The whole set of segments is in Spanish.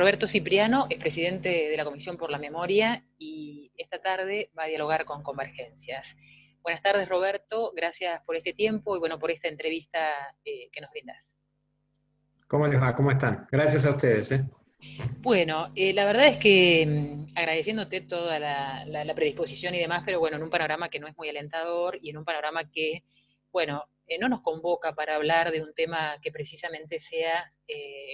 Roberto Cipriano es presidente de la Comisión por la Memoria y esta tarde va a dialogar con Convergencias. Buenas tardes, Roberto. Gracias por este tiempo y bueno, por esta entrevista que nos brindas. ¿Cómo les va? ¿Cómo están? Gracias a ustedes, ¿eh? Bueno, la verdad es que agradeciéndote toda la predisposición y demás, pero bueno, en un panorama que no es muy alentador y en un panorama que, bueno, no nos convoca para hablar de un tema que precisamente sea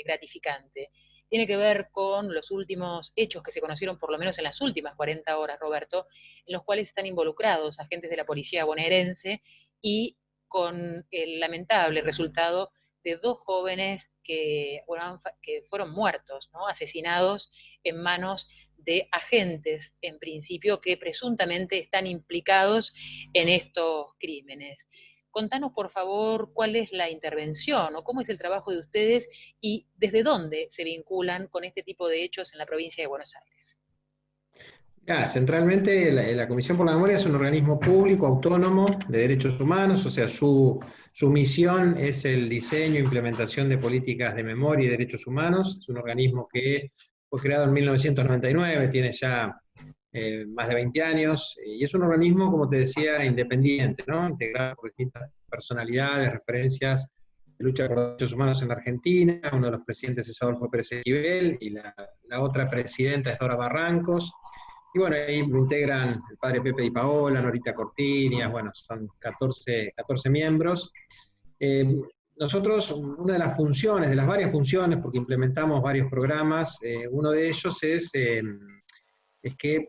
gratificante. Tiene que ver con los últimos hechos que se conocieron, por lo menos en las últimas 40 horas, Roberto, en los cuales están involucrados agentes de la policía bonaerense y con el lamentable resultado de dos jóvenes que, bueno, que fueron muertos, ¿no? Asesinados en manos de agentes, en principio, que presuntamente están implicados en estos crímenes. Contanos, por favor, cuál es la intervención o cómo es el trabajo de ustedes y desde dónde se vinculan con este tipo de hechos en la provincia de Buenos Aires. Centralmente la Comisión por la Memoria es un organismo público, autónomo, de derechos humanos, o sea, su misión es el diseño e implementación de políticas de memoria y derechos humanos. Es un organismo que fue creado en 1999, tiene ya más de 20 años, y es un organismo, como te decía, independiente, ¿no? Integrado por distintas personalidades, referencias de lucha por los derechos humanos en la Argentina. Uno de los presidentes es Adolfo Pérez Esquivel, y la otra presidenta es Dora Barrancos. Y bueno, ahí lo integran el padre Pepe Di Paola, Norita Cortiñas, bueno, son 14 miembros. Eh, Nosotros, una de las funciones, de las varias funciones, porque implementamos varios programas, uno de ellos es que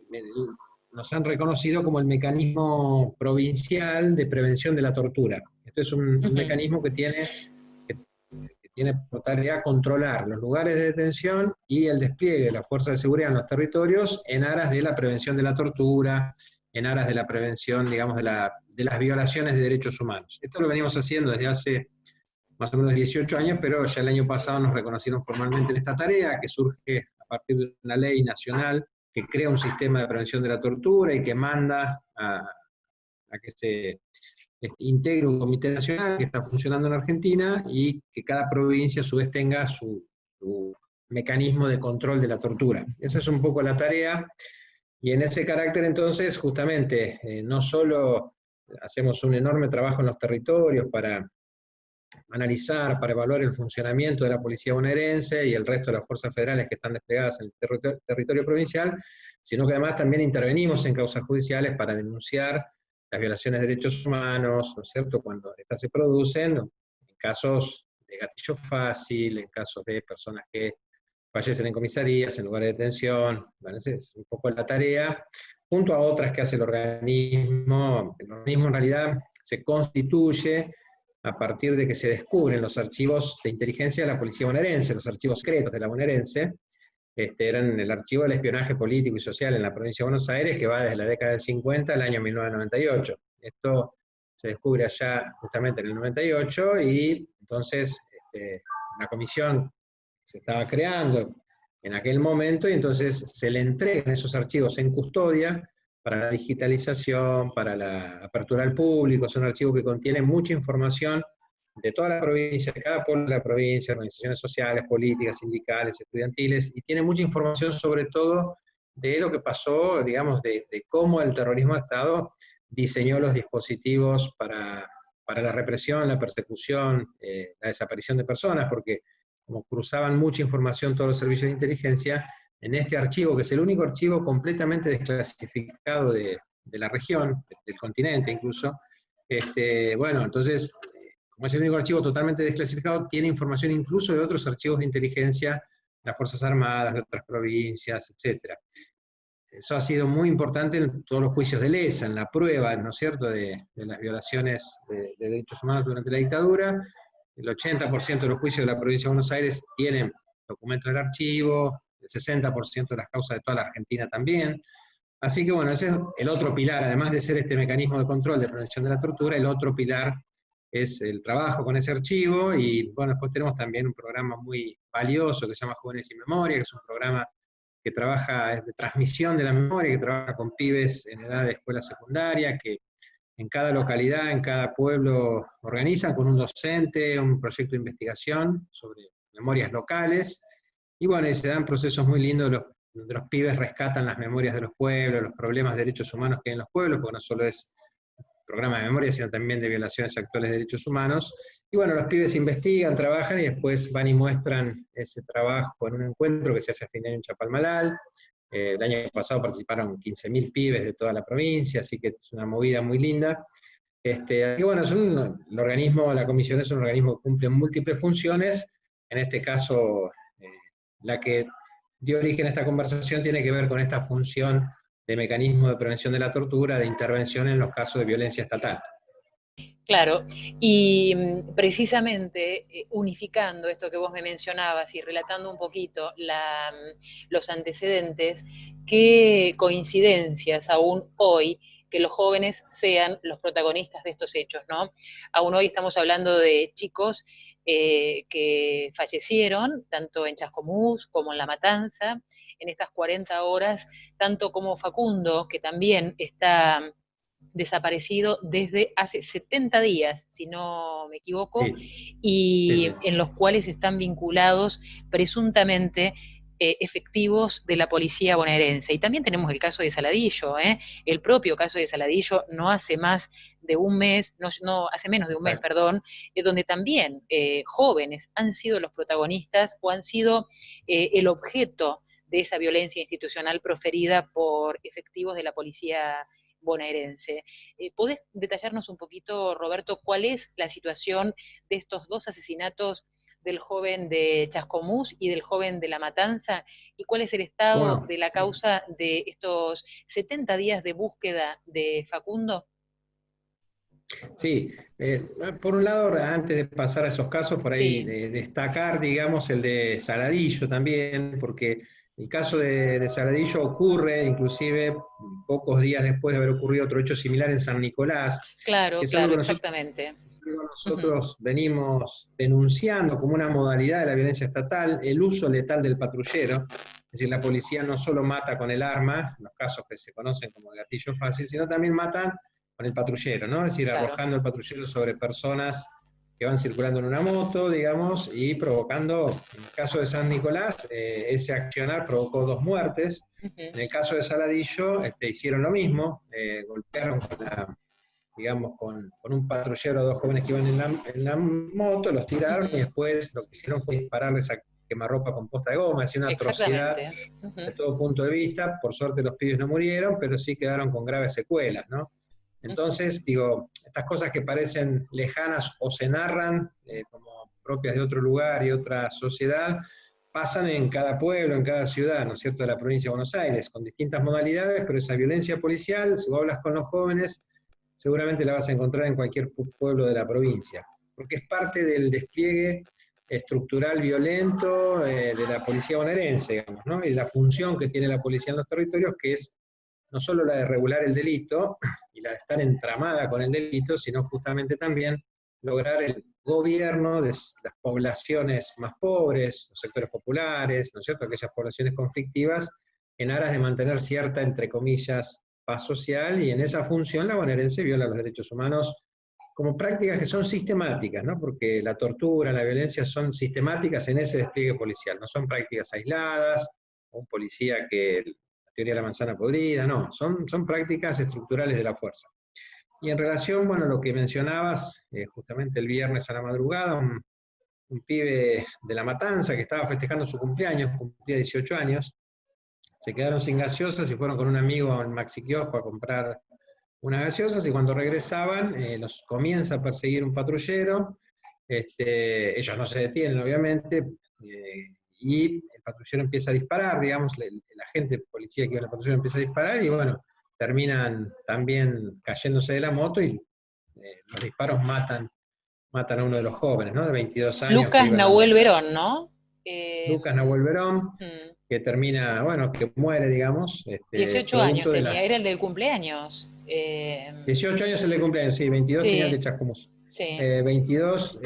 nos han reconocido como el mecanismo provincial de prevención de la tortura. Esto es un mecanismo que tiene por tarea controlar los lugares de detención y el despliegue de las fuerzas de seguridad en los territorios en aras de la prevención de la tortura, en aras de la prevención, digamos, de las violaciones de derechos humanos. Esto lo venimos haciendo desde hace más o menos 18 años, pero ya el año pasado nos reconocieron formalmente en esta tarea, que surge a partir de una ley nacional que crea un sistema de prevención de la tortura y que manda a que se integre un comité nacional que está funcionando en Argentina y que cada provincia a su vez tenga su mecanismo de control de la tortura. Esa es un poco la tarea, y en ese carácter entonces justamente no solo hacemos un enorme trabajo en los territorios para analizar, para evaluar el funcionamiento de la policía bonaerense y el resto de las fuerzas federales que están desplegadas en el territorio provincial, sino que además también intervenimos en causas judiciales para denunciar las violaciones de derechos humanos, ¿no es cierto?, cuando estas se producen, en casos de gatillo fácil, en casos de personas que fallecen en comisarías, en lugares de detención. Bueno, esa es un poco la tarea, junto a otras que hace el organismo. El organismo en realidad se constituye a partir de que se descubren los archivos de inteligencia de la policía bonaerense, los archivos secretos de la bonaerense. Eran el archivo del espionaje político y social en la provincia de Buenos Aires, que va desde la década del 50 al año 1998. Esto se descubre allá justamente en el 98, y entonces la comisión se estaba creando en aquel momento, y entonces se le entregan esos archivos en custodia para la digitalización, para la apertura al público. Es un archivo que contiene mucha información de toda la provincia, de cada pueblo de la provincia, organizaciones sociales, políticas, sindicales, estudiantiles, y tiene mucha información sobre todo de lo que pasó, digamos, de cómo el terrorismo de Estado diseñó los dispositivos para la represión, la persecución, la desaparición de personas, porque como cruzaban mucha información todos los servicios de inteligencia, en este archivo, que es el único archivo completamente desclasificado de la región, del continente incluso, bueno, entonces, como es el único archivo totalmente desclasificado, tiene información incluso de otros archivos de inteligencia de las Fuerzas Armadas, de otras provincias, etc. Eso ha sido muy importante en todos los juicios de lesa, en la prueba, ¿no es cierto?, de las violaciones de derechos humanos durante la dictadura. El 80% de los juicios de la provincia de Buenos Aires tienen documentos del archivo, el 60% de las causas de toda la Argentina también. Así que bueno, ese es el otro pilar, además de ser este mecanismo de control de prevención de la tortura, el otro pilar es el trabajo con ese archivo. Y bueno, después tenemos también un programa muy valioso que se llama Jóvenes y Memoria, que es un programa que trabaja, es de transmisión de la memoria, que trabaja con pibes en edad de escuela secundaria, que en cada localidad, en cada pueblo, organizan con un docente un proyecto de investigación sobre memorias locales, Y bueno, y se dan procesos muy lindos, donde los pibes rescatan las memorias de los pueblos, los problemas de derechos humanos que hay en los pueblos, porque no solo es programa de memoria, sino también de violaciones actuales de derechos humanos. Y bueno, los pibes investigan, trabajan y después van y muestran ese trabajo en un encuentro que se hace a fin de año en Chapalmalal. El año pasado participaron 15.000 pibes de toda la provincia, así que es una movida muy linda. Y bueno, el organismo, la comisión es un organismo que cumple múltiples funciones. En este caso, la que dio origen a esta conversación tiene que ver con esta función de mecanismo de prevención de la tortura, de intervención en los casos de violencia estatal. Claro, y precisamente unificando esto que vos me mencionabas y relatando un poquito los antecedentes, qué coincidencias aún hoy que los jóvenes sean los protagonistas de estos hechos, ¿no? Aún hoy estamos hablando de chicos que fallecieron, tanto en Chascomús como en La Matanza, en estas 40 horas, tanto como Facundo, que también está desaparecido desde hace 70 días, si no me equivoco, Sí, sí, y sí. en los cuales están vinculados presuntamente efectivos de la policía bonaerense. Y también tenemos el caso de Saladillo, el propio caso de Saladillo no hace más de un mes, no hace menos de un mes, Exacto. perdón, donde también jóvenes han sido los protagonistas o han sido el objeto de esa violencia institucional proferida por efectivos de la policía bonaerense. ¿Podés detallarnos un poquito, Roberto, cuál es la situación de estos dos asesinatos del joven de Chascomús y del joven de La Matanza? ¿Y cuál es el estado Bueno, de la sí. causa de estos 70 días de búsqueda de Facundo? Sí, por un lado, antes de pasar a esos casos, por ahí Sí, destacar, digamos, el de Saladillo también, porque el caso de Saladillo ocurre, inclusive, pocos días después de haber ocurrido otro hecho similar en San Nicolás, que claro, es algo claro, que nosotros, exactamente. es algo que Ujú. nosotros venimos denunciando como una modalidad de la violencia estatal, el uso letal del patrullero. Es decir, la policía no solo mata con el arma, los casos que se conocen como gatillo fácil, sino también matan con el patrullero, ¿no? Es decir, Claro. arrojando el patrullero sobre personas que van circulando en una moto, digamos, y provocando, en el caso de San Nicolás, ese accionar provocó 2 muertes. En el Ujú. caso de Saladillo, hicieron lo mismo, golpearon digamos, con un patrullero a 2 jóvenes que iban en la moto, los tiraron y Ujú. después lo que hicieron fue dispararles a quemarropa con posta de goma, es una atrocidad Exactamente. de Ujú. todo punto de vista. Por suerte los pibes no murieron, pero sí quedaron con graves secuelas, ¿no? Ujú. Entonces, digo, estas cosas que parecen lejanas o se narran como propias de otro lugar y otra sociedad, pasan en cada pueblo, en cada ciudad, ¿no es cierto?, de la provincia de Buenos Aires, con distintas modalidades, pero esa violencia policial, si vos hablas con los jóvenes, seguramente la vas a encontrar en cualquier pueblo de la provincia, porque es parte del despliegue estructural violento de la policía bonaerense, digamos, ¿no? Y la función que tiene la policía en los territorios, que es no solo la de regular el delito y la de estar entramada con el delito, sino justamente también lograr el gobierno de las poblaciones más pobres, los sectores populares, ¿no es cierto?, aquellas poblaciones conflictivas, en aras de mantener cierta, entre comillas, paz social, y en esa función la bonaerense viola los derechos humanos como prácticas que son sistemáticas, ¿no? Porque la tortura, la violencia son sistemáticas en ese despliegue policial, no son prácticas aisladas, un policía que la teoría de la manzana podrida, no, son prácticas estructurales de la fuerza. Y en relación, bueno, a lo que mencionabas, justamente el viernes a la madrugada, un pibe de La Matanza que estaba festejando su cumpleaños, cumplía 18 años, se quedaron sin gaseosas y fueron con un amigo en Maxi Kiosco a comprar unas gaseosas, y cuando regresaban los comienza a perseguir un patrullero. Ellos no se detienen, obviamente, y el patrullero empieza a disparar, digamos, el agente policía que iba en el patrullero empieza a disparar, y bueno, terminan también cayéndose de la moto, y los disparos matan a uno de los jóvenes, ¿no? De 22 años que Lucas iba en la moto. Nahuel Verón, ¿no? Eh, Lucas Nahuel Verón, mm, que termina, bueno, que muere, digamos, 18 años producto de tenía, era el las del cumpleaños. 18 años el de cumpleaños, sí, 22 tenía el de Sí, Chascomús. sí, 22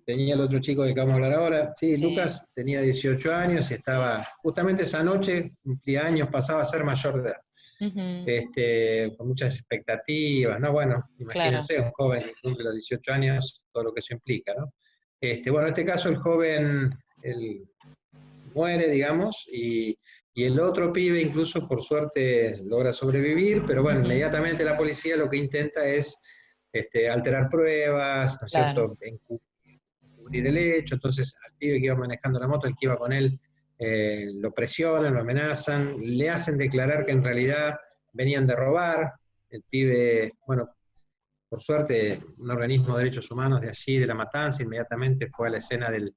tenía el otro chico del que vamos a hablar ahora. Sí, sí. Lucas tenía 18 años y estaba, justamente esa noche, cumplía años, pasaba a ser mayor de edad. Ujú. Con muchas expectativas, ¿no? Bueno, Claro. imagínense, un joven que cumple los 18 años, todo lo que eso implica, ¿no? Bueno, en este caso el joven, muere, digamos, y el otro pibe incluso por suerte logra sobrevivir, pero bueno, inmediatamente la policía lo que intenta es alterar pruebas, ¿no es Claro. cierto?, encubrir el hecho. Entonces al pibe que iba manejando la moto, el que iba con él, lo presionan, lo amenazan, le hacen declarar que en realidad venían de robar. El pibe, bueno, por suerte, un organismo de derechos humanos de allí, de La Matanza, inmediatamente fue a la escena del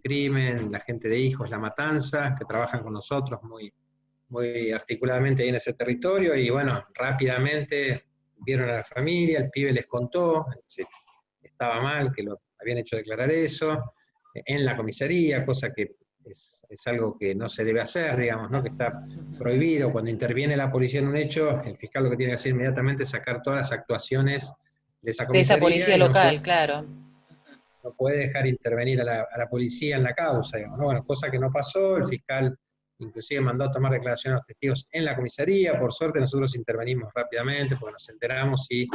crimen, la gente de Hijos La Matanza, que trabajan con nosotros muy articuladamente ahí en ese territorio, y bueno, rápidamente vieron a la familia, el pibe les contó, estaba mal, que lo habían hecho declarar eso, en la comisaría, cosa que es algo que no se debe hacer, digamos, ¿no? Que está prohibido. Cuando interviene la policía en un hecho, el fiscal lo que tiene que hacer inmediatamente es sacar todas las actuaciones de esa De esa comisaría policía y local, claro. no puede dejar intervenir a la policía en la causa, digamos, ¿no? Bueno, cosa que no pasó, el fiscal inclusive mandó a tomar declaración a los testigos en la comisaría. Por suerte nosotros intervenimos rápidamente porque nos enteramos y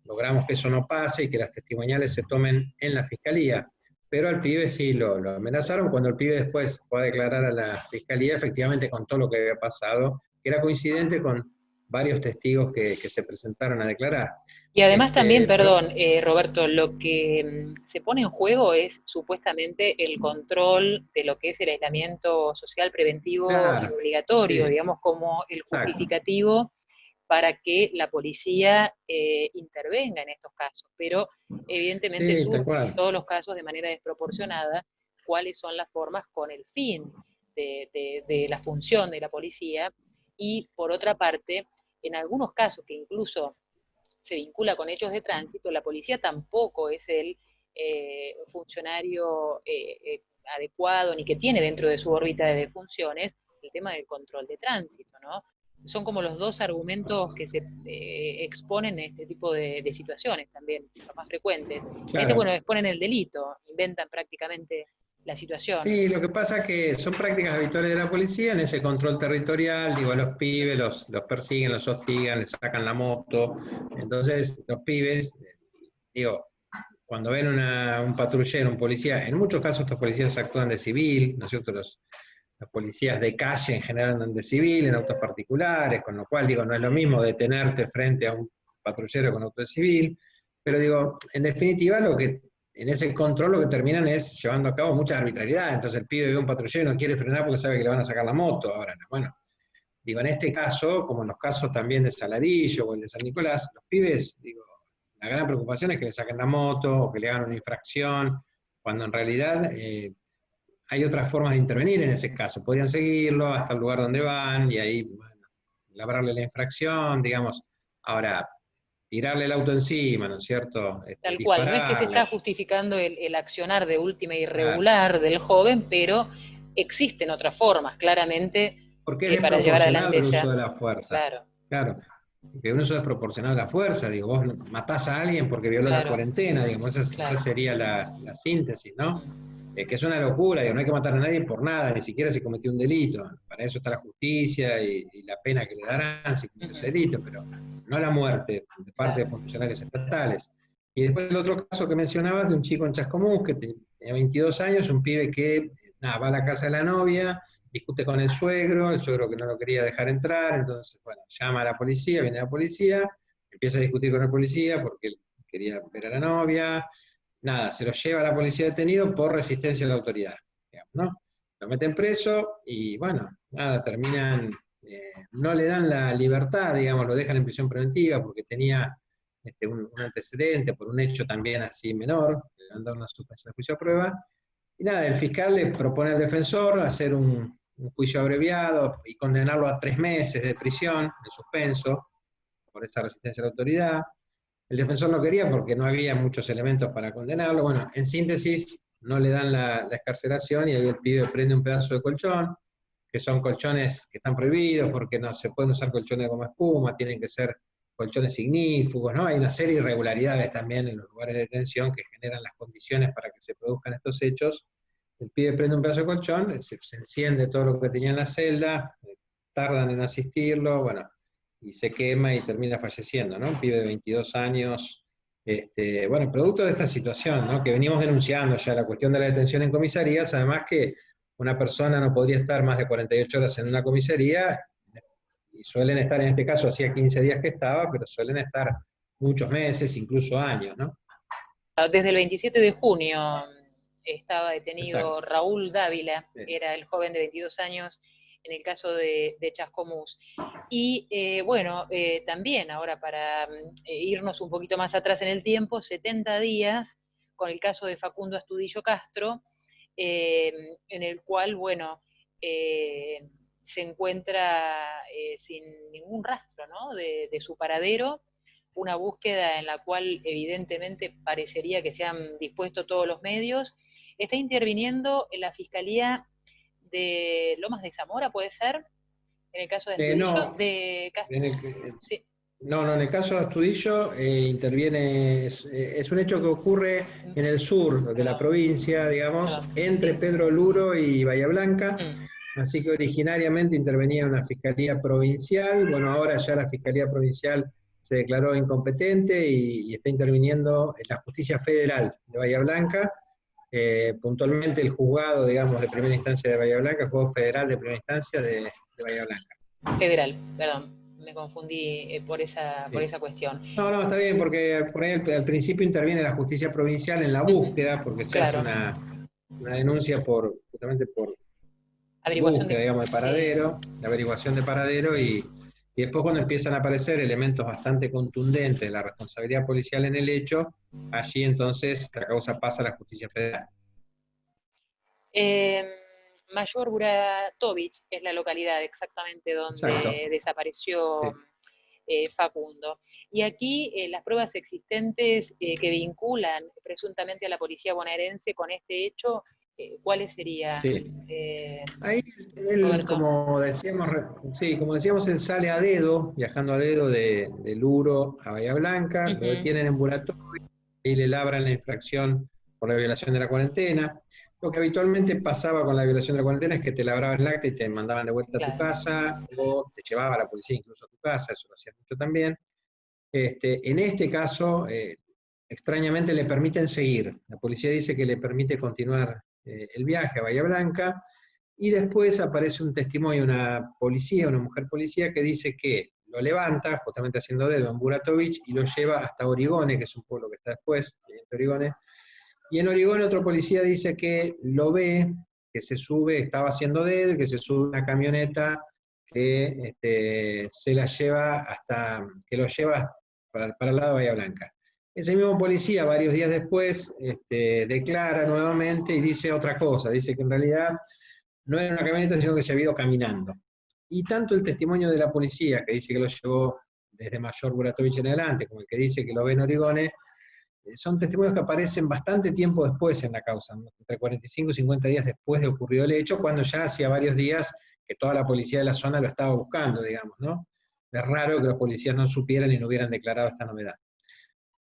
logramos que eso no pase y que las testimoniales se tomen en la fiscalía. Pero al pibe sí lo amenazaron. Cuando el pibe después fue a declarar a la fiscalía, efectivamente contó lo que había pasado, que era coincidente con varios testigos que se presentaron a declarar. Y además también, Pero perdón, Roberto, lo que se pone en juego es supuestamente el control de lo que es el aislamiento social preventivo y claro, obligatorio, sí, digamos, como el exacto. justificativo para que la policía intervenga en estos casos. Pero evidentemente Sí, tal surge en cual. todos los casos de manera desproporcionada cuáles son las formas con el fin de la función de la policía. Y por otra parte, en algunos casos que incluso se vincula con hechos de tránsito, la policía tampoco es el funcionario adecuado ni que tiene dentro de su órbita de funciones el tema del control de tránsito, ¿no? Son como los dos argumentos que se exponen en este tipo de situaciones también, los más frecuentes. En este, bueno, Claro. exponen el delito, inventan prácticamente la situación. Sí, lo que pasa es que son prácticas habituales de la policía en ese control territorial. Digo, a los pibes los persiguen, los hostigan, les sacan la moto. Entonces, los pibes, digo, cuando ven un patrullero, un policía, en muchos casos estos policías actúan de civil, ¿no es cierto? Los policías de calle en general andan de civil, en autos particulares, con lo cual, digo, no es lo mismo detenerte frente a un patrullero con auto de civil, pero digo, en definitiva, en ese control lo que terminan es llevando a cabo mucha arbitrariedad. Entonces el pibe ve un patrullero y no quiere frenar porque sabe que le van a sacar la moto. Ahora, bueno, digo, en este caso, como en los casos también de Saladillo o el de San Nicolás, los pibes, digo, la gran preocupación es que le saquen la moto o que le hagan una infracción, cuando en realidad hay otras formas de intervenir en ese caso. Podrían seguirlo hasta el lugar donde van y ahí, bueno, labrarle la infracción, digamos. Ahora, tirarle el auto encima, ¿no es cierto? Tal cual, no es que se está Dispararle, justificando el accionar de última claro. irregular del joven, pero existen otras formas, claramente, Porque es para llevar desproporcionado adelante el uso esa. de la fuerza. Claro, Claro. Que un uso desproporcionado de la fuerza. Digo, vos matás a alguien porque violó la claro, cuarentena, digamos, esa claro. sería la síntesis, ¿no? Que es una locura, digo, no hay que matar a nadie por nada, ni siquiera si cometió un delito. Para eso está la justicia y la pena que le darán si cometió ese delito, pero no la muerte de parte de Claro. funcionarios estatales. Y después el otro caso que mencionabas de un chico en Chascomús que tenía 22 años, un pibe que nada, va a la casa de la novia, discute con el suegro que no lo quería dejar entrar, entonces, bueno, llama a la policía, viene la policía, empieza a discutir con el policía porque él quería ver a la novia, nada, se lo lleva a la policía detenido por resistencia a la autoridad, digamos, ¿no? Lo meten preso y, bueno, nada, terminan, no le dan la libertad, digamos, lo dejan en prisión preventiva porque tenía un antecedente por un hecho también así menor, le han dado una suspensión de juicio a prueba, y nada, el fiscal le propone al defensor hacer un juicio abreviado y condenarlo a 3 meses de prisión, de suspenso, por esa resistencia a la autoridad. El defensor no quería porque no había muchos elementos para condenarlo. Bueno, en síntesis, no le dan la excarcelación y ahí el pibe prende un pedazo de colchón, que son colchones que están prohibidos porque no se pueden usar colchones de goma espuma, tienen que ser colchones ignífugos, ¿no? Hay una serie de irregularidades también en los lugares de detención que generan las condiciones para que se produzcan estos hechos. El pibe prende un pedazo de colchón, se enciende todo lo que tenía en la celda, tardan en asistirlo, bueno, y se quema y termina falleciendo, ¿no? Un pibe de 22 años, bueno, producto de esta situación, ¿no? Que venimos denunciando ya la cuestión de la detención en comisarías, además que una persona no podría estar más de 48 horas en una comisaría, y suelen estar, en este caso hacía 15 días que estaba, pero suelen estar muchos meses, incluso años, ¿no? Desde el 27 de junio estaba detenido Exacto. Raúl Dávila, Sí. era el joven de 22 años en el caso de Chascomús. Y bueno, también ahora para irnos un poquito más atrás en el tiempo, 70 días con el caso de Facundo Astudillo Castro, en el cual, bueno, se encuentra sin ningún rastro, ¿no? de su paradero, una búsqueda en la cual evidentemente parecería que se han dispuesto todos los medios. Está interviniendo en la Fiscalía de Lomas de Zamora, ¿puede ser? En el caso de Astudillo, No, de en Castro. el, Sí. no, en el caso de Astudillo interviene, es un hecho que ocurre en el sur de la Perdón, provincia, digamos, perdón. entre Sí. Pedro Luro y Bahía Blanca, Mm. así que originariamente intervenía una fiscalía provincial, bueno, ahora ya la fiscalía provincial se declaró incompetente y está interviniendo en la justicia federal de Bahía Blanca, puntualmente el juzgado, digamos, de primera instancia de Bahía Blanca, el juzgado federal de primera instancia de Bahía Blanca. Federal, perdón, me confundí por Sí. esa cuestión. No, no, está bien, porque por ahí al principio interviene la justicia provincial en la búsqueda, porque se hace Claro, una denuncia justamente por averiguación búsqueda, de... digamos, de Sí. paradero, de averiguación de paradero, y después cuando empiezan a aparecer elementos bastante contundentes de la responsabilidad policial en el hecho, allí entonces la causa pasa a la justicia federal. Eh, Mayor Buratovich es la localidad exactamente Exacto. donde desapareció Sí. Facundo. Y aquí las pruebas existentes que vinculan presuntamente a la policía bonaerense con este hecho, ¿cuáles serían, Sí. Ahí él, Roberto? como decíamos, sí, como decíamos, él sale a dedo, viajando a dedo de Luro a Bahía Blanca, lo Ujú. detienen en Burato y le labran la infracción por la violación de la cuarentena. Lo que habitualmente pasaba con la violación de la cuarentena es que te labraban el acta y te mandaban de vuelta a tu Claro. casa, o te llevaba a la policía incluso a tu casa, eso lo hacían mucho también. En este caso, extrañamente le permiten seguir. La policía dice que le permite continuar el viaje a Bahía Blanca, y después aparece un testimonio de una policía, una mujer policía, que dice que lo levanta, justamente haciendo dedo en Buratovich, y lo lleva hasta Origone, que es un pueblo que está después de Origone. Y en Origone otro policía dice que lo ve, que se sube, estaba haciendo dedo, que se sube una camioneta que se la lleva hasta, que lo lleva para el lado de Bahía Blanca. Ese mismo policía, varios días después, declara nuevamente y dice otra cosa, dice que en realidad no era una camioneta, sino que se había ido caminando. Y tanto el testimonio de la policía, que dice que lo llevó desde Mayor Buratovich en adelante, como el que dice que lo ve en Origone, son testimonios que aparecen bastante tiempo después en la causa, entre 45 y 50 días después de ocurrido el hecho, cuando ya hacía varios días que toda la policía de la zona lo estaba buscando, digamos, ¿no? Es raro que los policías no supieran y no hubieran declarado esta novedad.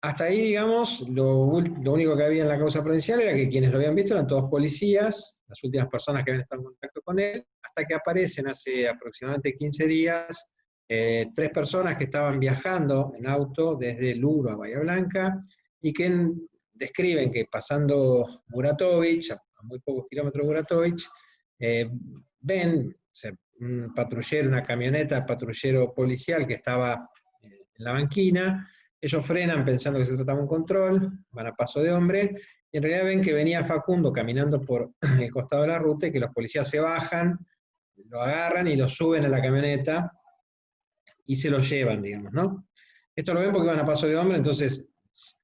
Hasta ahí, digamos, lo único que había en la causa provincial era que quienes lo habían visto eran todos policías, las últimas personas que habían estado en contacto con él, hasta que aparecen hace aproximadamente 15 días 3 personas que estaban viajando en auto desde Luro a Bahía Blanca y que describen que pasando Buratovich, a muy pocos kilómetros de Buratovich, ven un patrullero, una camioneta patrullero policial que estaba en la banquina. Ellos frenan pensando que se trataba de un control, van a paso de hombre, y en realidad ven que venía Facundo caminando por el costado de la ruta y que los policías se bajan, lo agarran y lo suben a la camioneta y se lo llevan, digamos, ¿no? Esto lo ven porque van a paso de hombre, entonces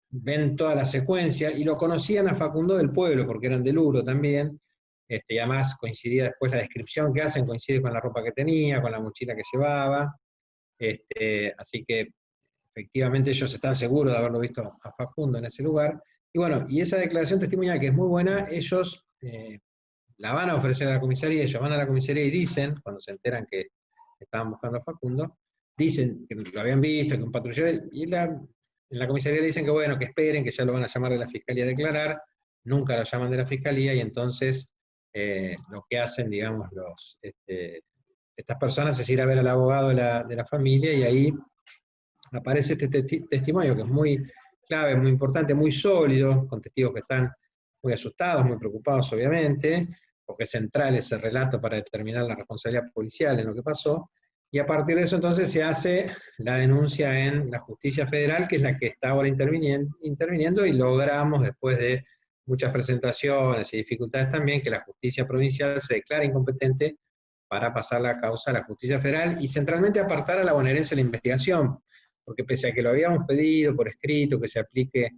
ven toda la secuencia y lo conocían a Facundo del pueblo porque eran del Luro también, y además coincidía después la descripción que hacen, coincide con la ropa que tenía, con la mochila que llevaba, así que efectivamente ellos están seguros de haberlo visto a Facundo en ese lugar. Y bueno, y esa declaración testimonial que es muy buena, ellos la van a ofrecer a la comisaría, ellos van a la comisaría y dicen, cuando se enteran que estaban buscando a Facundo, dicen que lo habían visto, que un patrullero, y en la comisaría le dicen que bueno, que esperen, que ya lo van a llamar de la fiscalía a declarar, nunca lo llaman de la fiscalía, y entonces lo que hacen, digamos, estas personas es ir a ver al abogado de la familia, y ahí aparece este testimonio que es muy clave, muy importante, muy sólido, con testigos que están muy asustados, muy preocupados obviamente, porque es central ese relato para determinar la responsabilidad policial en lo que pasó, y a partir de eso entonces se hace la denuncia en la justicia federal, que es la que está ahora interviniendo, y logramos, después de muchas presentaciones y dificultades también, que la justicia provincial se declare incompetente para pasar la causa a la justicia federal y centralmente apartar a la bonaerense la investigación, porque pese a que lo habíamos pedido por escrito, que se aplique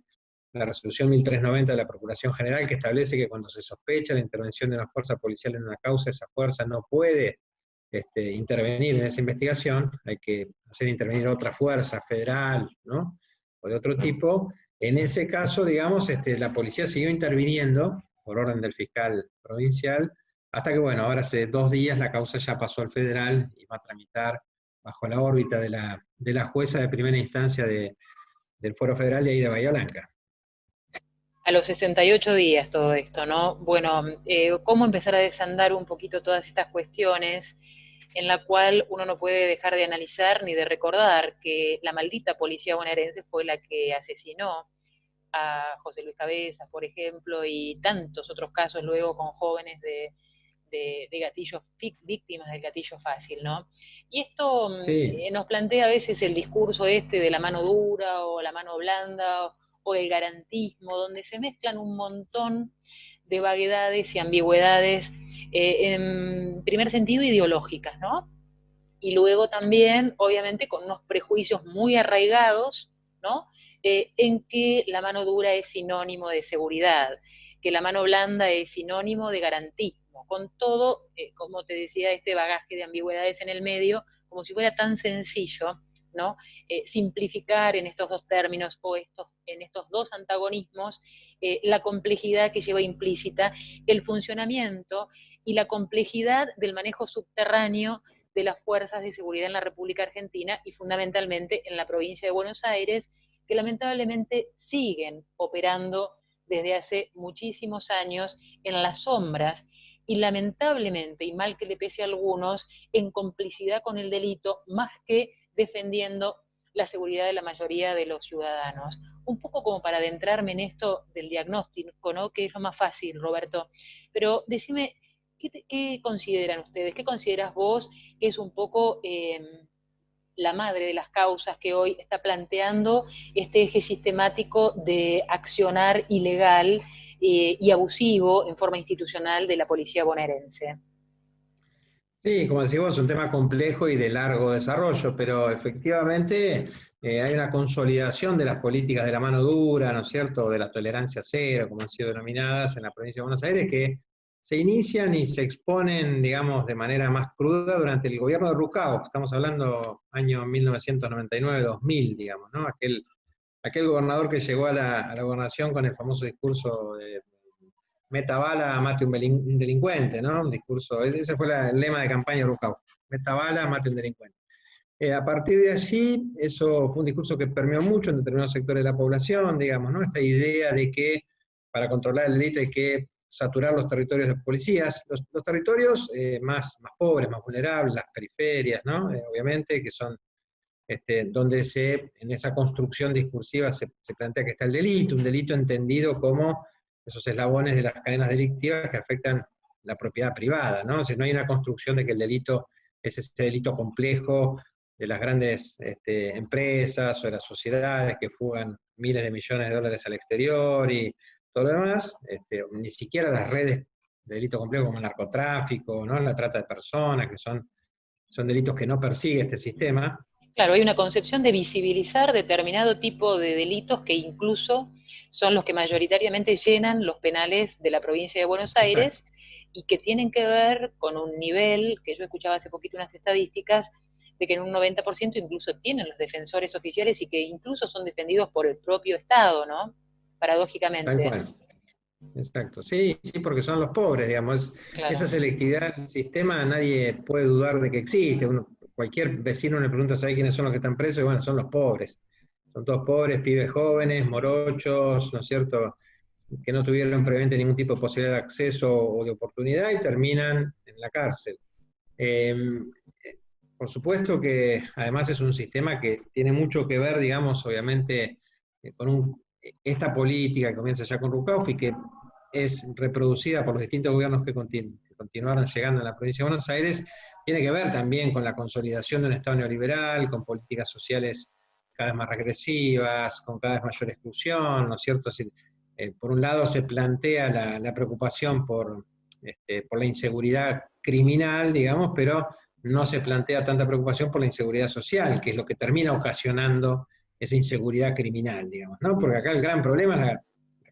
la resolución 1390 de la Procuración General, que establece que cuando se sospecha la intervención de una fuerza policial en una causa, esa fuerza no puede intervenir en esa investigación, hay que hacer intervenir otra fuerza federal, ¿no? O de otro tipo. En ese caso, digamos, la policía siguió interviniendo por orden del fiscal provincial, hasta que, bueno, ahora hace 2 días la causa ya pasó al federal y va a tramitar bajo la órbita de la jueza de primera instancia del Fuero Federal de ahí de Bahía Blanca. A los 68 días todo esto, ¿no? Bueno, ¿cómo empezar a desandar un poquito todas estas cuestiones en la cual uno no puede dejar de analizar ni de recordar que la maldita policía bonaerense fue la que asesinó a José Luis Cabezas, por ejemplo, y tantos otros casos luego con jóvenes de gatillos, víctimas del gatillo fácil, ¿no? Y esto Sí. nos plantea a veces el discurso de la mano dura o la mano blanda o el garantismo, donde se mezclan un montón de vaguedades y ambigüedades, en primer sentido ideológicas, ¿no? Y luego también, obviamente, con unos prejuicios muy arraigados, ¿no? En que la mano dura es sinónimo de seguridad, que la mano blanda es sinónimo de garantismo, con todo, como te decía, este bagaje de ambigüedades en el medio, como si fuera tan sencillo, ¿no? Simplificar en estos dos términos o en estos dos antagonismos la complejidad que lleva implícita el funcionamiento y la complejidad del manejo subterráneo de las fuerzas de seguridad en la República Argentina y fundamentalmente en la provincia de Buenos Aires, que lamentablemente siguen operando desde hace muchísimos años en las sombras y lamentablemente, y mal que le pese a algunos, en complicidad con el delito, más que defendiendo la seguridad de la mayoría de los ciudadanos. Un poco como para adentrarme en esto del diagnóstico, ¿no? Que es lo más fácil, Roberto. Pero decime, ¿qué consideran ustedes? ¿Qué consideras vos que es un poco la madre de las causas que hoy está planteando este eje sistemático de accionar ilegal y abusivo en forma institucional de la policía bonaerense? Sí, como decís vos, es un tema complejo y de largo desarrollo, pero efectivamente hay una consolidación de las políticas de la mano dura, ¿no es cierto?, de la tolerancia cero, como han sido denominadas en la provincia de Buenos Aires, que se inician y se exponen, digamos, de manera más cruda durante el gobierno de Rucauf. Estamos hablando año 1999-2000, digamos, ¿no? Aquel gobernador que llegó a la gobernación con el famoso discurso de meta bala, mate un delincuente, ¿no? Un discurso, ese fue el lema de campaña de Rucauf, meta bala, mate un delincuente. A partir de allí, eso fue un discurso que permeó mucho en determinados sectores de la población, digamos, ¿no? Esta idea de que para controlar el delito hay que saturar los territorios de policías, los territorios más pobres, más vulnerables, las periferias, ¿no? Obviamente, que son donde en esa construcción discursiva se plantea que está el delito, un delito entendido como esos eslabones de las cadenas delictivas que afectan la propiedad privada, ¿no? O sea, no hay una construcción de que el delito es ese delito complejo de las grandes empresas o de las sociedades que fugan miles de millones de dólares al exterior y todo lo demás, ni siquiera las redes de delito complejo como el narcotráfico, ¿no? La trata de personas, que son delitos que no persigue este sistema. Claro, hay una concepción de visibilizar determinado tipo de delitos que incluso son los que mayoritariamente llenan los penales de la provincia de Buenos Exacto. Aires y que tienen que ver con un nivel, que yo escuchaba hace poquito unas estadísticas, de que en un 90% incluso tienen los defensores oficiales y que incluso son defendidos por el propio Estado, ¿no? Tal Paradójicamente. cual. Exacto, sí, sí, porque son los pobres, digamos. Esa Claro. selectividad del sistema nadie puede dudar de que existe. Cualquier vecino le pregunta, ¿sabe quiénes son los que están presos? Y bueno, son los pobres. Son todos pobres, pibes jóvenes, morochos, ¿no es cierto?, que no tuvieron previamente ningún tipo de posibilidad de acceso o de oportunidad y terminan en la cárcel. Eh, por supuesto que además es un sistema que tiene mucho que ver, digamos, obviamente, con esta política que comienza ya con Rucauf y que es reproducida por los distintos gobiernos que continuaron llegando a la provincia de Buenos Aires, tiene que ver también con la consolidación de un Estado neoliberal, con políticas sociales cada vez más regresivas, con cada vez mayor exclusión, ¿no es cierto? Por un lado se plantea la preocupación por la inseguridad criminal, digamos, pero no se plantea tanta preocupación por la inseguridad social, que es lo que termina ocasionando esa inseguridad criminal, digamos, ¿no? Porque acá el gran problema es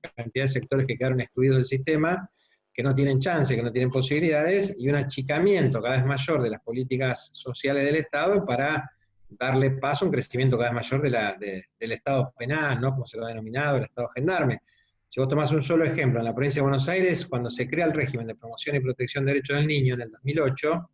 la cantidad de sectores que quedaron excluidos del sistema, que no tienen chance, que no tienen posibilidades, y un achicamiento cada vez mayor de las políticas sociales del Estado para darle paso a un crecimiento cada vez mayor del Estado penal, ¿no? Como se lo ha denominado, el Estado gendarme. Si vos tomás un solo ejemplo, en la provincia de Buenos Aires, cuando se crea el régimen de promoción y protección de derechos del niño en el 2008,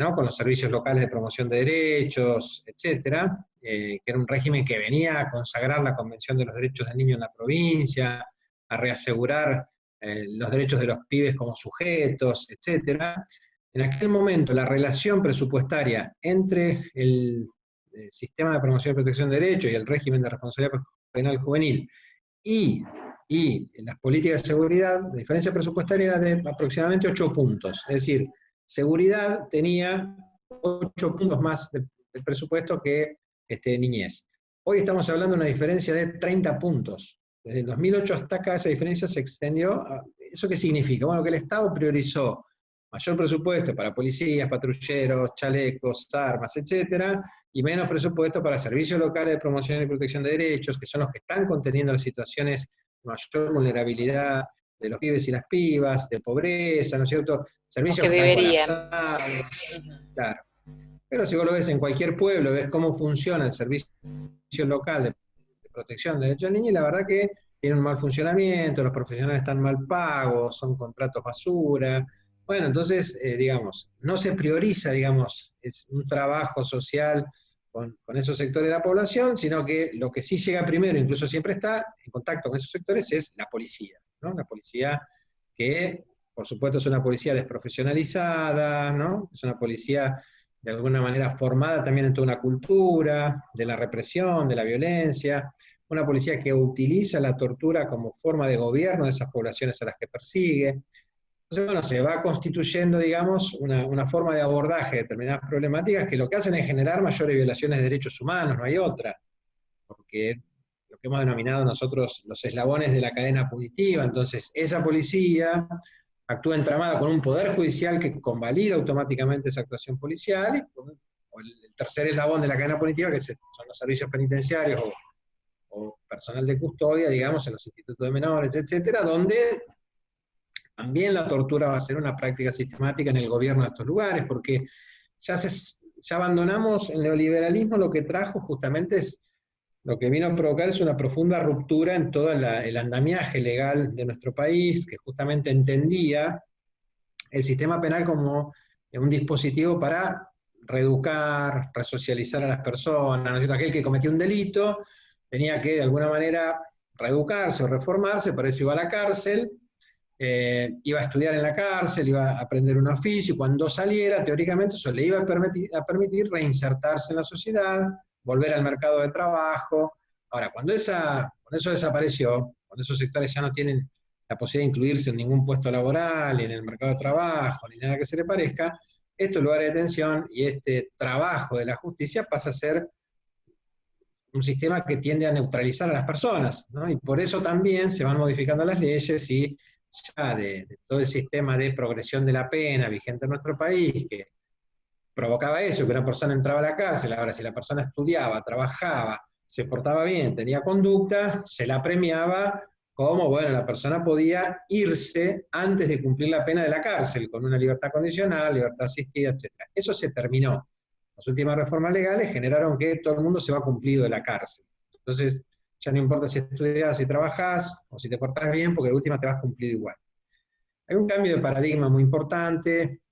¿no? Con los servicios locales de promoción de derechos, etcétera, que era un régimen que venía a consagrar la Convención de los Derechos del Niño en la provincia, a reasegurar los derechos de los pibes como sujetos, etcétera. En aquel momento la relación presupuestaria entre el sistema de promoción y protección de derechos y el régimen de responsabilidad penal juvenil y las políticas de seguridad, la diferencia presupuestaria era de aproximadamente 8 puntos. Es decir, seguridad tenía 8 puntos más del presupuesto que niñez. Hoy estamos hablando de una diferencia de 30 puntos. Desde el 2008 hasta acá esa diferencia se extendió. ¿Eso qué significa? Bueno, que el Estado priorizó mayor presupuesto para policías, patrulleros, chalecos, armas, etcétera, y menos presupuesto para servicios locales de promoción y protección de derechos, que son los que están conteniendo las situaciones de mayor vulnerabilidad de los pibes y las pibas, de pobreza, ¿no es cierto? Servicios que que están deberían. colapsados, claro. Pero si vos lo ves en cualquier pueblo, ves cómo funciona el servicio local de protección de derechos del niño, y la verdad que tiene un mal funcionamiento, los profesionales están mal pagos, son contratos basura. Bueno, entonces, digamos, no se prioriza, digamos, es un trabajo social con esos sectores de la población, sino que lo que sí llega primero, incluso siempre está en contacto con esos sectores, es la policía, ¿no? La policía que, por supuesto, es una policía desprofesionalizada, ¿no? Es una policía de alguna manera formada también en toda una cultura de la represión, de la violencia, una policía que utiliza la tortura como forma de gobierno de esas poblaciones a las que persigue. Entonces, bueno, se va constituyendo, digamos, una forma de abordaje de determinadas problemáticas que lo que hacen es generar mayores violaciones de derechos humanos, no hay otra, porque lo que hemos denominado nosotros los eslabones de la cadena punitiva. Entonces, esa policía actúa entramada con un poder judicial que convalida automáticamente esa actuación policial, y con el tercer eslabón de la cadena punitiva, que son los servicios penitenciarios o personal de custodia, digamos, en los institutos de menores, etcétera, donde también la tortura va a ser una práctica sistemática en el gobierno de estos lugares, porque ya abandonamos el neoliberalismo. Lo que trajo justamente es, lo que vino a provocar es una profunda ruptura en todo el andamiaje legal de nuestro país, que justamente entendía el sistema penal como un dispositivo para reeducar, resocializar a las personas, ¿no es cierto? Aquel que cometió un delito tenía que de alguna manera reeducarse o reformarse, por eso iba a la cárcel, iba a estudiar en la cárcel, iba a aprender un oficio, y cuando saliera, teóricamente, eso le iba a permitir reinsertarse en la sociedad, volver al mercado de trabajo. Ahora, cuando eso desapareció, cuando esos sectores ya no tienen la posibilidad de incluirse en ningún puesto laboral, ni en el mercado de trabajo, ni nada que se le parezca, estos lugares de detención y este trabajo de la justicia pasa a ser un sistema que tiende a neutralizar a las personas, ¿no? Y por eso también se van modificando las leyes, y ya de todo el sistema de progresión de la pena vigente en nuestro país, que provocaba eso, que una persona entraba a la cárcel. Ahora, si la persona estudiaba, trabajaba, se portaba bien, tenía conducta, se la premiaba como, bueno, la persona podía irse antes de cumplir la pena de la cárcel, con una libertad condicional, libertad asistida, etc. Eso se terminó. Las últimas reformas legales generaron que todo el mundo se va cumplido de la cárcel. Entonces, ya no importa si estudias, si trabajás, o si te portás bien, porque de última te vas cumplido igual. Hay un cambio de paradigma muy importante.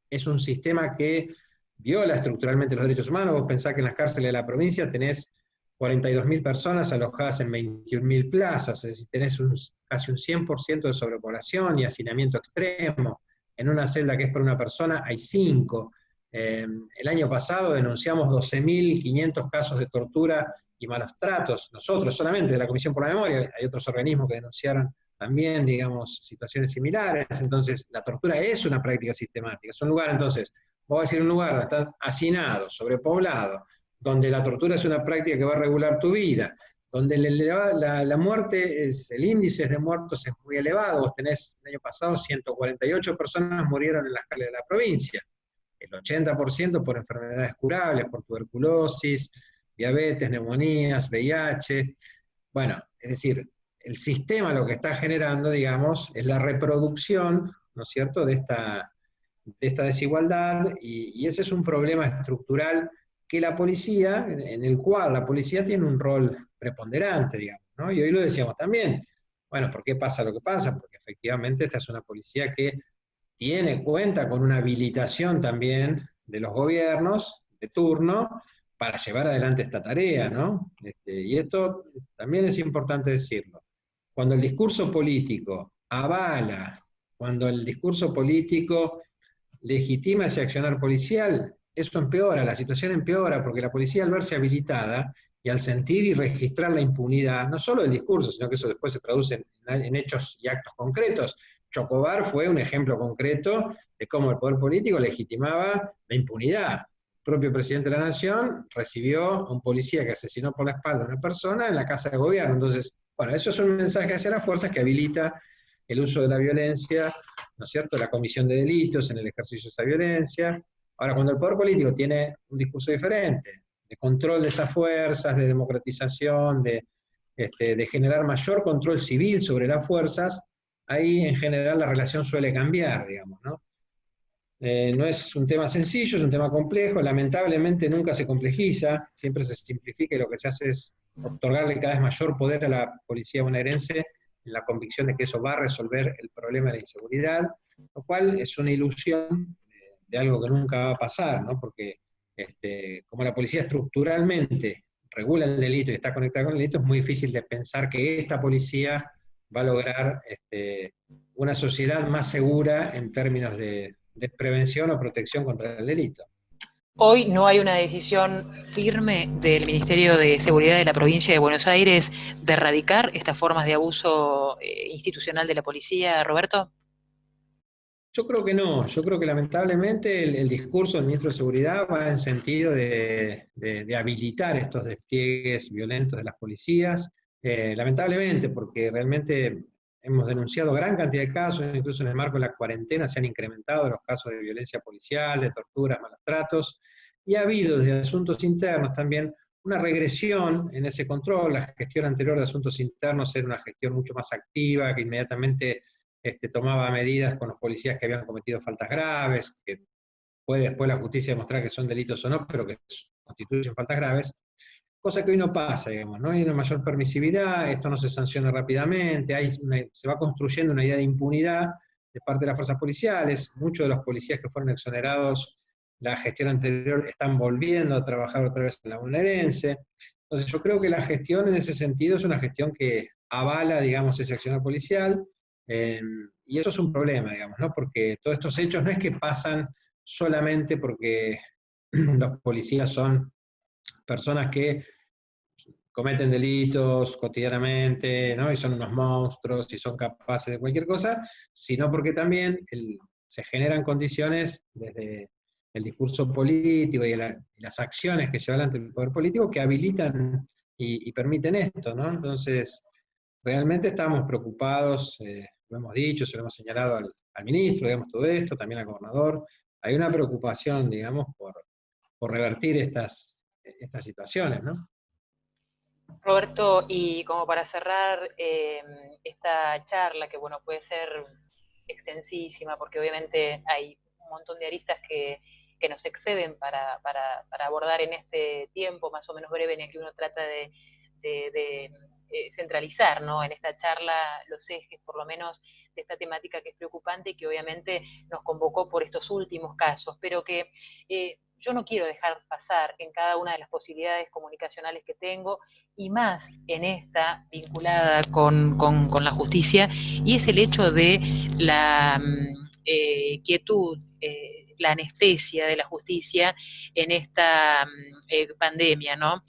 Es un sistema que viola estructuralmente los derechos humanos. Vos pensás que en las cárceles de la provincia tenés 42.000 personas alojadas en 21.000 plazas, es decir, tenés casi un 100% de sobrepoblación y hacinamiento extremo. En una celda que es para una persona hay 5. El año pasado denunciamos 12.500 casos de tortura y malos tratos, nosotros solamente de la Comisión por la Memoria. Hay otros organismos que denunciaron también, digamos, situaciones similares. Entonces, la tortura es una práctica sistemática. Es un lugar, entonces, voy a decir un lugar donde estás hacinado, sobrepoblado, donde la tortura es una práctica que va a regular tu vida, donde la muerte, el índice de muertos es muy elevado. Vos tenés, el año pasado, 148 personas murieron en las calles de la provincia. El 80% por enfermedades curables, por tuberculosis, diabetes, neumonías, VIH. Bueno, es decir, el sistema lo que está generando, digamos, es la reproducción, ¿no es cierto?, de esta desigualdad, y ese es un problema estructural que la policía, en el cual la policía tiene un rol preponderante, digamos, ¿no? Y hoy lo decíamos también. Bueno, ¿por qué pasa lo que pasa? Porque efectivamente esta es una policía que cuenta con una habilitación también de los gobiernos de turno para llevar adelante esta tarea, ¿no? Y esto también es importante decirlo. Cuando el discurso político avala, cuando el discurso político legitima ese accionar policial, eso empeora, la situación empeora, porque la policía, al verse habilitada y al sentir y registrar la impunidad, no solo el discurso, sino que eso después se traduce en hechos y actos concretos. Chocobar fue un ejemplo concreto de cómo el poder político legitimaba la impunidad. El propio presidente de la Nación recibió a un policía que asesinó por la espalda a una persona en la casa de gobierno. Entonces, bueno, eso es un mensaje hacia las fuerzas que habilita el uso de la violencia, ¿no es cierto?, la comisión de delitos en el ejercicio de esa violencia. Ahora, cuando el poder político tiene un discurso diferente, de control de esas fuerzas, de democratización, de generar mayor control civil sobre las fuerzas, ahí en general la relación suele cambiar, digamos, ¿no? No es un tema sencillo, es un tema complejo, lamentablemente nunca se complejiza, siempre se simplifica y lo que se hace es otorgarle cada vez mayor poder a la policía bonaerense en la convicción de que eso va a resolver el problema de la inseguridad, lo cual es una ilusión de algo que nunca va a pasar, ¿no? Porque como la policía estructuralmente regula el delito y está conectada con el delito, es muy difícil de pensar que esta policía va a lograr una sociedad más segura en términos de prevención o protección contra el delito. Hoy no hay una decisión firme del Ministerio de Seguridad de la provincia de Buenos Aires de erradicar estas formas de abuso institucional de la policía, Roberto. Yo creo que no, yo creo que lamentablemente el discurso del ministro de Seguridad va en sentido de habilitar estos despliegues violentos de las policías, lamentablemente, porque realmente hemos denunciado gran cantidad de casos, incluso en el marco de la cuarentena se han incrementado los casos de violencia policial, de torturas, malos tratos, y ha habido desde asuntos internos también una regresión en ese control. La gestión anterior de asuntos internos era una gestión mucho más activa, que inmediatamente tomaba medidas con los policías que habían cometido faltas graves, que puede después la justicia demostrar que son delitos o no, pero que constituyen faltas graves, cosa que hoy no pasa, digamos, ¿no? Hay una mayor permisividad, esto no se sanciona rápidamente, se va construyendo una idea de impunidad de parte de las fuerzas policiales. Muchos de los policías que fueron exonerados la gestión anterior están volviendo a trabajar otra vez en la bonaerense. Entonces yo creo que la gestión en ese sentido es una gestión que avala, digamos, ese accionar policial, y eso es un problema, digamos, ¿no? Porque todos estos hechos no es que pasan solamente porque los policías son personas que cometen delitos cotidianamente, ¿no? Y son unos monstruos y son capaces de cualquier cosa, sino porque también se generan condiciones desde el discurso político y las acciones que lleva adelante el poder político que habilitan y permiten esto, ¿no? Entonces, realmente estamos preocupados, lo hemos dicho, se lo hemos señalado al ministro, digamos, todo esto, también al gobernador. Hay una preocupación, digamos, por revertir estas situaciones, ¿no? Roberto, y como para cerrar esta charla, que bueno, puede ser extensísima, porque obviamente hay un montón de aristas que nos exceden para abordar en este tiempo más o menos breve en el que uno trata de centralizar, ¿no?, en esta charla los ejes, por lo menos, de esta temática que es preocupante y que obviamente nos convocó por estos últimos casos, pero que yo no quiero dejar pasar en cada una de las posibilidades comunicacionales que tengo, y más en esta vinculada con la justicia, y es el hecho de quietud, la anestesia de la justicia en esta pandemia, ¿no?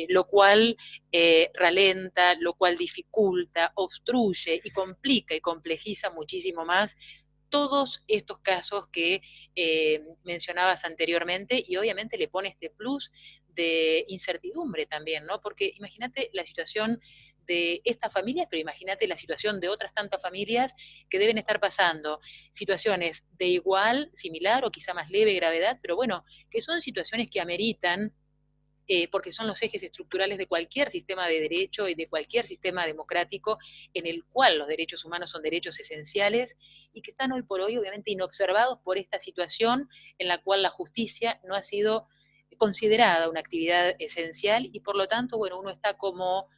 Lo cual ralenta, lo cual dificulta, obstruye y complica y complejiza muchísimo más todos estos casos que mencionabas anteriormente y obviamente le pone este plus de incertidumbre también, ¿no? Porque imagínate la situación de estas familias, pero imagínate la situación de otras tantas familias que deben estar pasando situaciones de igual, similar o quizá más leve gravedad, pero bueno, que son situaciones que ameritan porque son los ejes estructurales de cualquier sistema de derecho y de cualquier sistema democrático en el cual los derechos humanos son derechos esenciales y que están hoy por hoy obviamente inobservados por esta situación en la cual la justicia no ha sido considerada una actividad esencial y por lo tanto, bueno, uno está como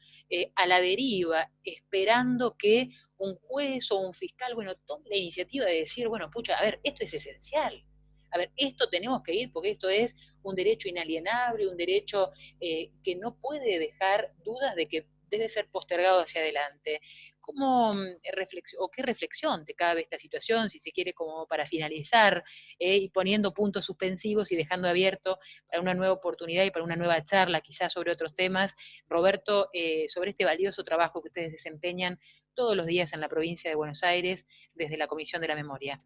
a la deriva, esperando que un juez o un fiscal, bueno, tome la iniciativa de decir, bueno, pucha, a ver, esto es esencial, a ver, esto tenemos que ir porque esto es un derecho inalienable, un derecho que no puede dejar dudas de que debe ser postergado hacia adelante. ¿Cómo o qué reflexión te cabe esta situación, si se quiere, como para finalizar, y poniendo puntos suspensivos y dejando abierto para una nueva oportunidad y para una nueva charla, quizás sobre otros temas, Roberto, sobre este valioso trabajo que ustedes desempeñan todos los días en la provincia de Buenos Aires desde la Comisión de la Memoria?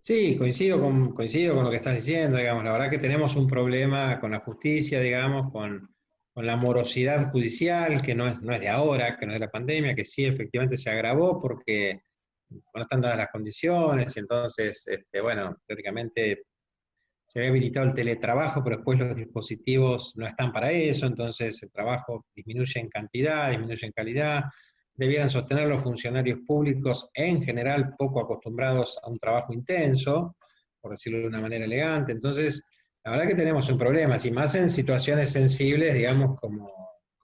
Sí, coincido con lo que estás diciendo, digamos. La verdad que tenemos un problema con la justicia, digamos, con la morosidad judicial, que no es de ahora, que no es de la pandemia, que sí efectivamente se agravó porque no están dadas las condiciones, y entonces, bueno, teóricamente se había habilitado el teletrabajo, pero después los dispositivos no están para eso, entonces el trabajo disminuye en cantidad, disminuye en calidad. Debieran sostener los funcionarios públicos en general poco acostumbrados a un trabajo intenso, por decirlo de una manera elegante. Entonces, la verdad que tenemos un problema, y más en situaciones sensibles, digamos, como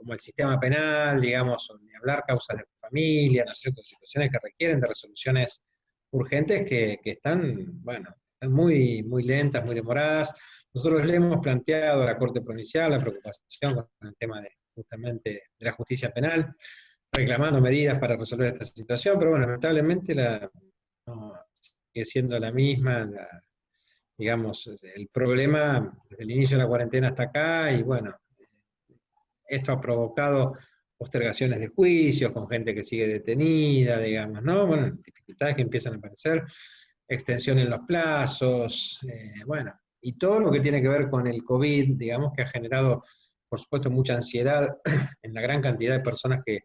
el sistema penal, digamos, o ni hablar causas de familia, ¿no es cierto? Situaciones que requieren de resoluciones urgentes que están, bueno, están muy, muy lentas, muy demoradas. Nosotros le hemos planteado a la Corte Provincial la preocupación con el tema justamente de la justicia penal, reclamando medidas para resolver esta situación, pero bueno, lamentablemente no, sigue siendo la misma, digamos, el problema desde el inicio de la cuarentena hasta acá, y bueno, esto ha provocado postergaciones de juicios, con gente que sigue detenida, digamos, ¿no? Bueno, dificultades que empiezan a aparecer, extensión en los plazos, bueno, y todo lo que tiene que ver con el COVID, digamos, que ha generado, por supuesto, mucha ansiedad en la gran cantidad de personas que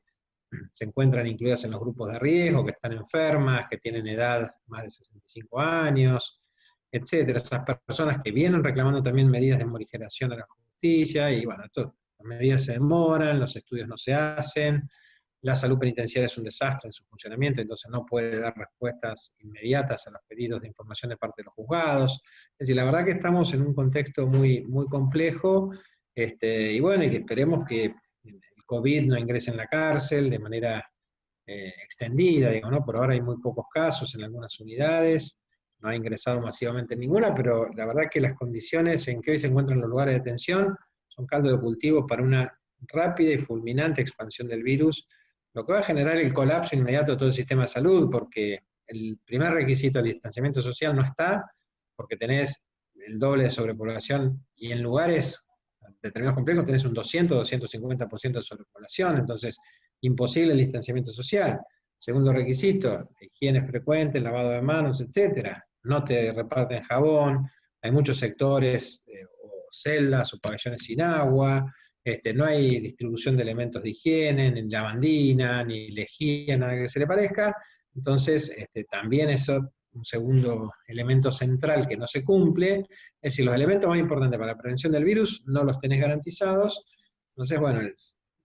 se encuentran incluidas en los grupos de riesgo, que están enfermas, que tienen edad más de 65 años, etcétera. Esas personas que vienen reclamando también medidas de morigeración a la justicia, y bueno, las medidas se demoran, los estudios no se hacen, la salud penitenciaria es un desastre en su funcionamiento, entonces no puede dar respuestas inmediatas a los pedidos de información de parte de los juzgados. Es decir, la verdad que estamos en un contexto muy, muy complejo, y bueno, y que esperemos que el COVID no ingrese en la cárcel de manera extendida, digo, ¿no? Por ahora hay muy pocos casos en algunas unidades, no ha ingresado masivamente en ninguna, pero la verdad que las condiciones en que hoy se encuentran los lugares de detención son caldo de cultivo para una rápida y fulminante expansión del virus, lo que va a generar el colapso inmediato de todo el sistema de salud, porque el primer requisito del distanciamiento social no está, porque tenés el doble de sobrepoblación, y en lugares determinados complejos tenés un 200-250% de sobrepoblación, entonces imposible el distanciamiento social. Segundo requisito, higiene frecuente, lavado de manos, etcétera. No te reparten jabón, hay muchos sectores o celdas o pabellones sin agua, no hay distribución de elementos de higiene, ni lavandina, ni lejía, nada que se le parezca. Entonces, también eso, un segundo elemento central que no se cumple, es decir, los elementos más importantes para la prevención del virus no los tenés garantizados. Entonces, bueno,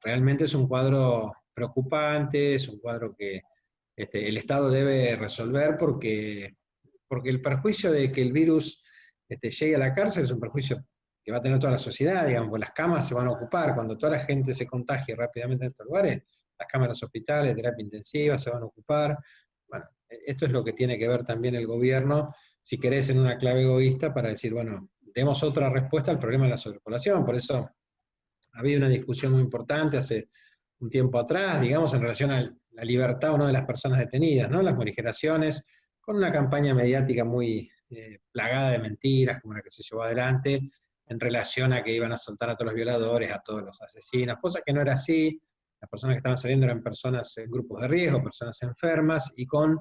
realmente es un cuadro preocupante, es un cuadro que el Estado debe resolver, porque el perjuicio de que el virus llegue a la cárcel es un perjuicio que va a tener toda la sociedad, digamos, pues las camas se van a ocupar, cuando toda la gente se contagie rápidamente en estos lugares, las camas de los hospitales, terapia intensiva se van a ocupar. Bueno, esto es lo que tiene que ver también el gobierno, si querés, en una clave egoísta, para decir, bueno, demos otra respuesta al problema de la sobrepoblación. Por eso ha habido una discusión muy importante hace un tiempo atrás, digamos, en relación a la libertad o no de las personas detenidas, ¿no? Las morigeraciones con una campaña mediática muy plagada de mentiras, como la que se llevó adelante, en relación a que iban a soltar a todos los violadores, a todos los asesinos, cosa que no era así. Las personas que estaban saliendo eran personas en grupos de riesgo, personas enfermas y con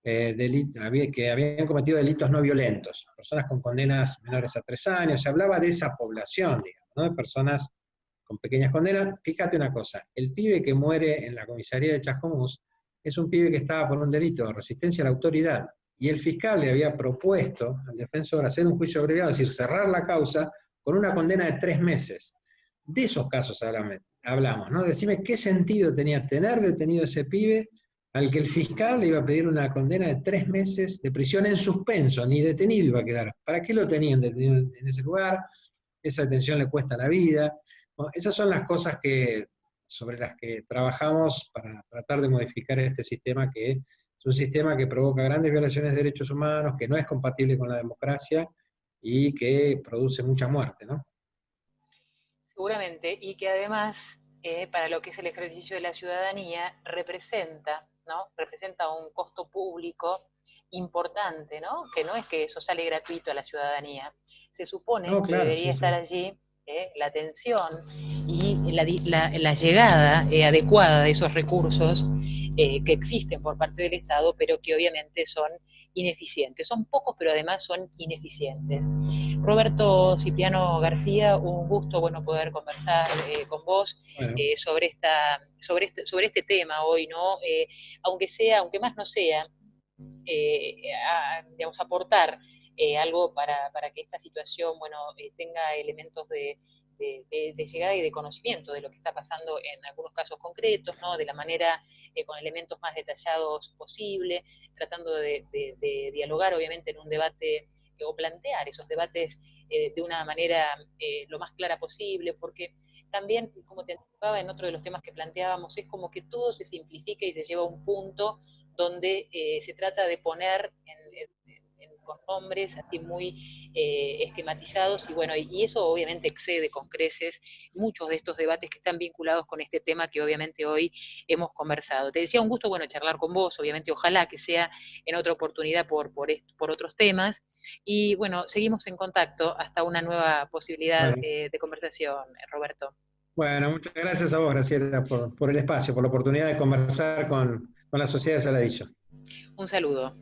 que habían cometido delitos no violentos, personas con condenas menores a 3 años. Se hablaba de esa población, digamos, ¿no? De personas con pequeñas condenas. Fíjate una cosa, el pibe que muere en la comisaría de Chascomús es un pibe que estaba por un delito de resistencia a la autoridad, y el fiscal le había propuesto al defensor hacer un juicio abreviado, es decir, cerrar la causa con una condena de 3 meses. De esos casos hablamos, ¿no? Decime qué sentido tenía tener detenido ese pibe al que el fiscal le iba a pedir una condena de 3 meses de prisión en suspenso, ni detenido iba a quedar. ¿Para qué lo tenían detenido en ese lugar? Esa detención le cuesta la vida. Bueno, esas son las cosas sobre las que trabajamos para tratar de modificar este sistema, que es un sistema que provoca grandes violaciones de derechos humanos, que no es compatible con la democracia y que produce mucha muerte, ¿no? Seguramente, y que además, para lo que es el ejercicio de la ciudadanía, representa, ¿no? Representa un costo público importante, ¿no? Que no es que eso sale gratuito a la ciudadanía. Se supone No, que claro, debería sí, estar sí. allí la atención y la llegada adecuada de esos recursos que existen por parte del Estado, pero que obviamente son ineficientes. Son pocos, pero además son ineficientes. Roberto Cipriano García, un gusto bueno poder conversar con vos Bueno, sobre este tema hoy, ¿no? Aunque más no sea, digamos, aportar algo para que esta situación, bueno, tenga elementos de llegada y de conocimiento de lo que está pasando en algunos casos concretos, ¿no? De la manera, con elementos más detallados posible, tratando de dialogar, obviamente, en un debate o plantear esos debates de una manera lo más clara posible, porque también, como te anticipaba en otro de los temas que planteábamos, es como que todo se simplifica y se lleva a un punto donde se trata de poner con nombres así muy esquematizados, y bueno, y eso obviamente excede con creces muchos de estos debates que están vinculados con este tema que obviamente hoy hemos conversado. Te decía, un gusto, bueno, charlar con vos, obviamente ojalá que sea en otra oportunidad por otros temas, y bueno, seguimos en contacto hasta una nueva posibilidad bueno. de conversación, Roberto. Bueno, muchas gracias a vos, Graciela, por el espacio, por la oportunidad de conversar con la sociedad de Saladillo. Un saludo.